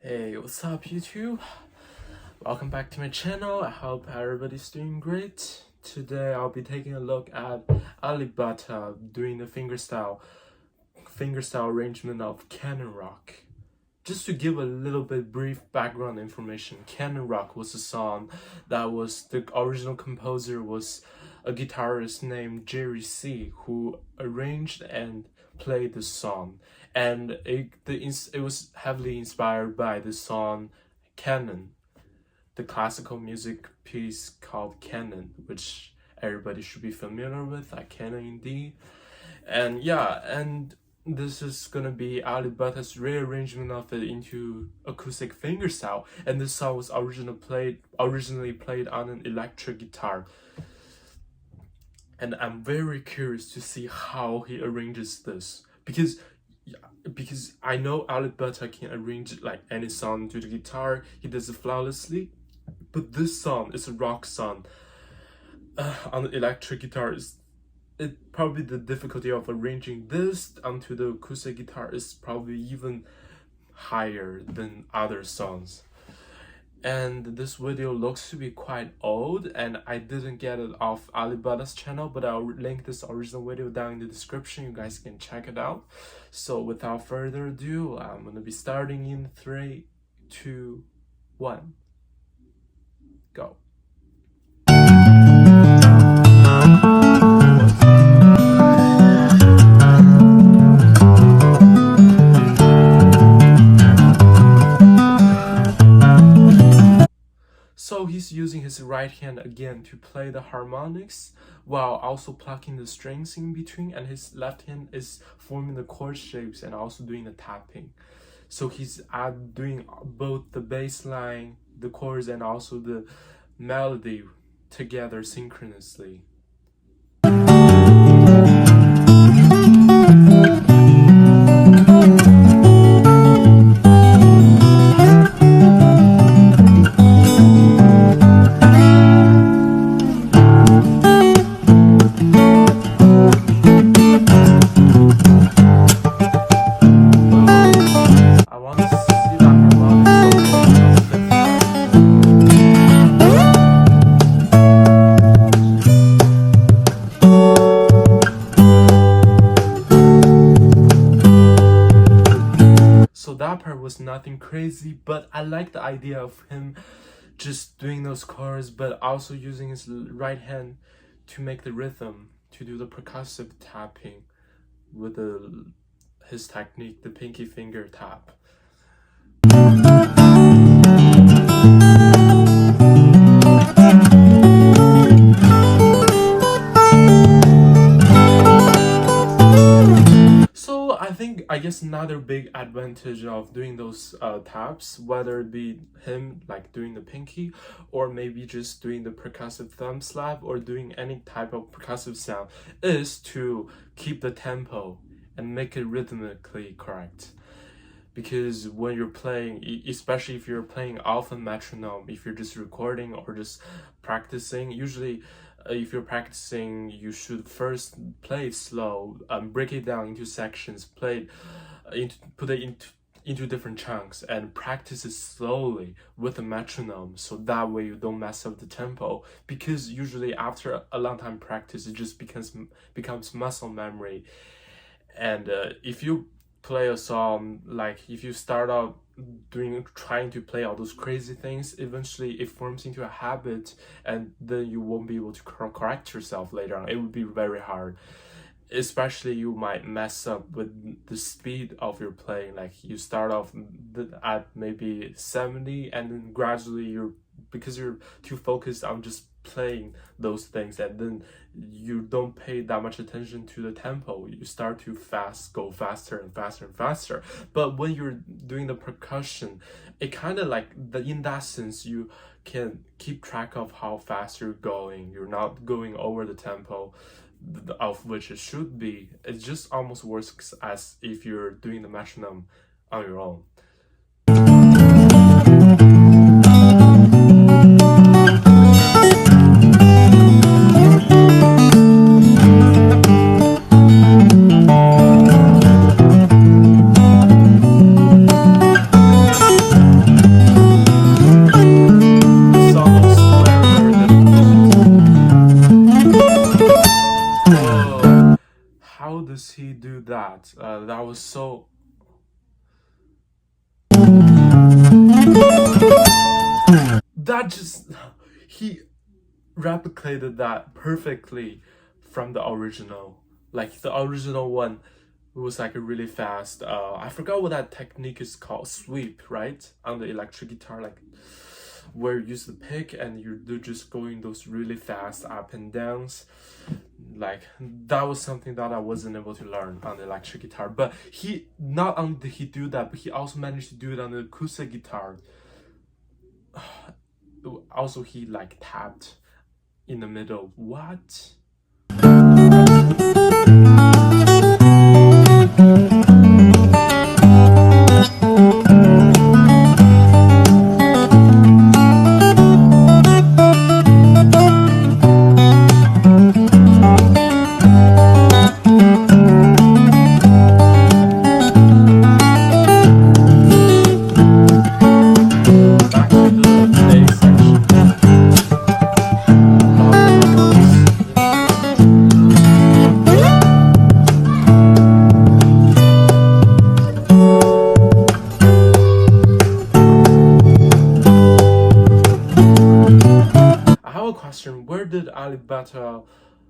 Hey, what's up YouTube? Welcome back to my channel. I hope everybody's doing great. Today I'll be taking a look at Alip Ba Ta doing the fingerstyle arrangement of Canon Rock. Just to give a little bit brief background information, Canon Rock was a song that was the original composer was a guitarist named Jerry C, who arranged and played the song, and it was heavily inspired by the song Canon, the classical music piece called Canon, which everybody should be familiar with, like Canon indeed. And yeah, and this is gonna be Alip Ba Ta's rearrangement of it into acoustic fingerstyle, and this song was originally played on an electric guitar. And I'm very curious to see how he arranges this, because I know Alip Ba Ta can arrange like any song to the guitar. He does it flawlessly, but this song is a rock song on the electric guitar. It probably the difficulty of arranging this onto the acoustic guitar is probably even higher than other songs. And this video looks to be quite old, and I didn't get it off Alip Ba Ta's channel, but I'll link this original video down in the description. You guys can check it out. So without further ado, I'm gonna be starting in 3, 2, 1, go. So he's using his right hand again to play the harmonics while also plucking the strings in between, and his left hand is forming the chord shapes and also doing the tapping. So he's doing both the bass line, the chords, and also the melody together synchronously. So that part was nothing crazy, but I like the idea of him just doing those chords, but also using his right hand to make the rhythm, to do the percussive tapping with his technique, the pinky finger tap. I guess another big advantage of doing those taps, whether it be him like doing the pinky, or maybe just doing the percussive thumb slap, or doing any type of percussive sound, is to keep the tempo and make it rhythmically correct. Because when you're playing, especially if you're playing off a metronome, if you're just recording or just practicing, usually if you're practicing, you should first play it slow, break it down into sections, put it into different chunks, and practice it slowly with a metronome, so that way you don't mess up the tempo. Because usually after a long time practice, it just becomes muscle memory. And if you play a song, like if you start out trying to play all those crazy things, eventually it forms into a habit, and then you won't be able to correct yourself later on. It would be very hard, especially you might mess up with the speed of your playing. Like you start off at maybe 70, and then gradually because you're too focused on just playing those things, and then you don't pay that much attention to the tempo, you start to go faster and faster and faster. But when you're doing the percussion, it kind of like in that sense, you can keep track of how fast you're going. You're not going over the tempo of which it should be. It just almost works as if you're doing the metronome on your own. that. That was so. That just, he replicated that perfectly from the original. Like the original one was like a really fast. I forgot what that technique is called. Sweep, right? On the electric guitar, like where you use the pick and you're just going those really fast up and downs. Like that was something that I wasn't able to learn on the electric guitar. But he, not only did he do that, but he also managed to do it on the acoustic guitar. Also, he like tapped in the middle. What? Back to the bass section. I have a question. Where did Alip Ba Ta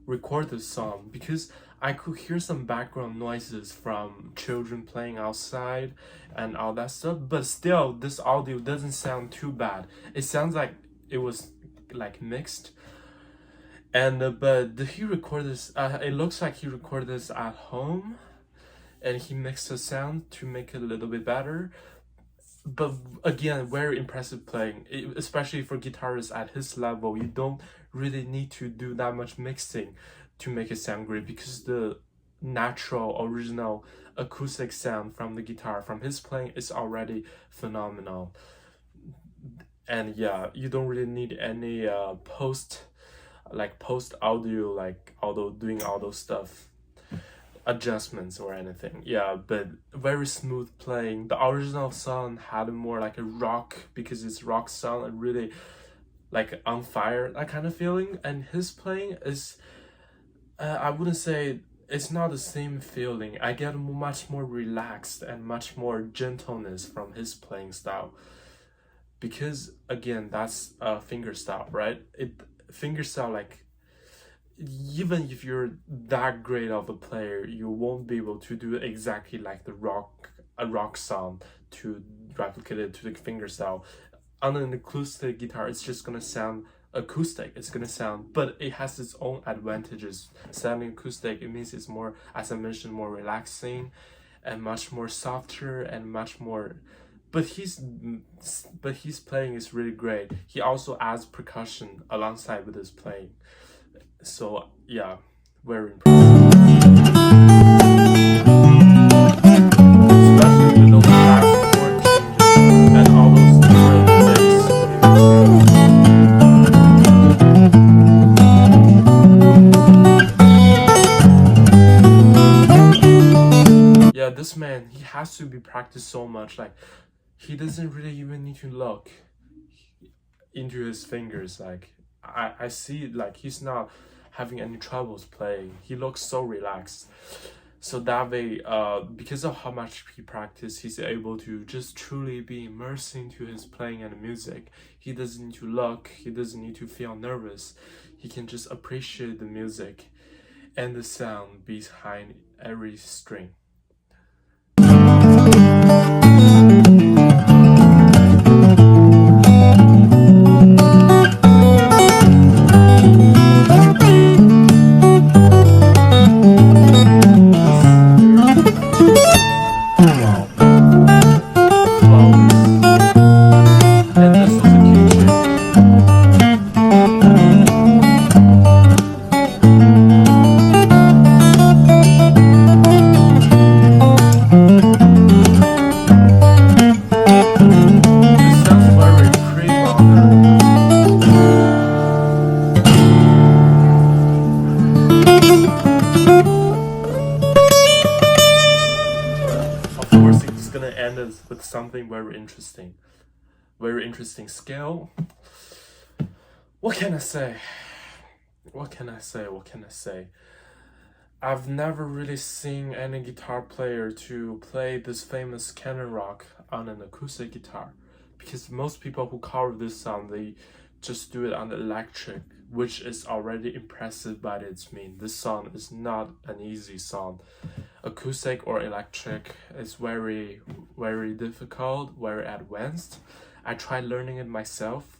record this song? Because I could hear some background noises from children playing outside and all that stuff, but still, this audio doesn't sound too bad. It sounds like it was like mixed. And but did he record this? It looks like he recorded this at home, and he mixed the sound to make it a little bit better. But again, very impressive playing, especially for guitarists at his level. You don't really need to do that much mixing to make it sound great, because the natural original acoustic sound from the guitar from his playing is already phenomenal. And yeah, you don't really need any post audio, like although doing all those stuff, adjustments or anything. Yeah, but very smooth playing. The original song had more like a rock, because it's rock song and really like on fire, that kind of feeling. And his playing is, I wouldn't say it's not the same feeling. I get much more relaxed and much more gentleness from his playing style, because again, that's a finger style, right? Finger style, like, even if you're that great of a player, you won't be able to do it exactly like a rock song to replicate it to the finger style. On an acoustic guitar, it's just gonna sound acoustic. It's gonna sound, but it has its own advantages. Sounding acoustic, it means it's more, as I mentioned, more relaxing and much more softer and much more. But his playing is really great. He also adds percussion alongside with his playing. So yeah, very impressive. Especially with those fast chord changes and all those different licks in between. Yeah, this man, he has to be practiced so much. Like, he doesn't really even need to look into his fingers. Like, I see, like, he's not having any troubles playing. He looks so relaxed. So that way, because of how much he practiced, he's able to just truly be immersed into his playing and music. He doesn't need to look, he doesn't need to feel nervous. He can just appreciate the music and the sound behind every string. With something very interesting scale. What can I say? I've never really seen any guitar player to play this famous Canon rock on an acoustic guitar, because most people who cover this song, they just do it on the electric, which is already impressive by its mean. This song is not an easy song. Acoustic or electric is very, very difficult, very advanced. I tried learning it myself.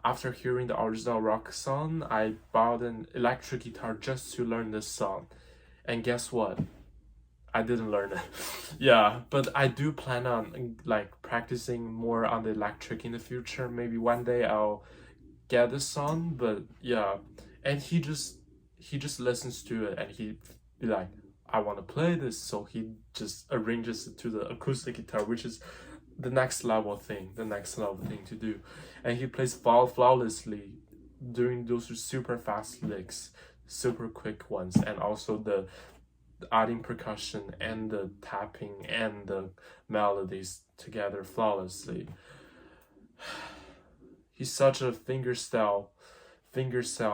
After hearing the original rock song, I bought an electric guitar just to learn this song. And guess what? I didn't learn it. Yeah, but I do plan on like practicing more on the electric in the future. Maybe one day I'll get this song, but yeah. And he just listens to it and he be like, I want to play this, so he just arranges it to the acoustic guitar, which is the next level thing to do. And he plays flawlessly during those super fast licks, super quick ones, and also the adding percussion and the tapping and the melodies together flawlessly. He's such a fingerstyle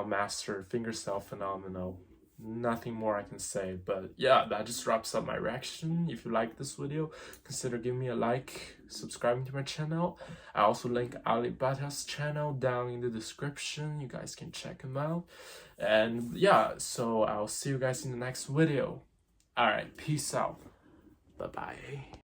master, fingerstyle phenomenal. Nothing more I can say, but yeah, that just wraps up my reaction. If you like this video, consider giving me a like, subscribing to my channel. I also link Alip Ba Ta's channel down in the description. You guys can check him out. And yeah, so I'll see you guys in the next video. Alright, peace out. Bye bye.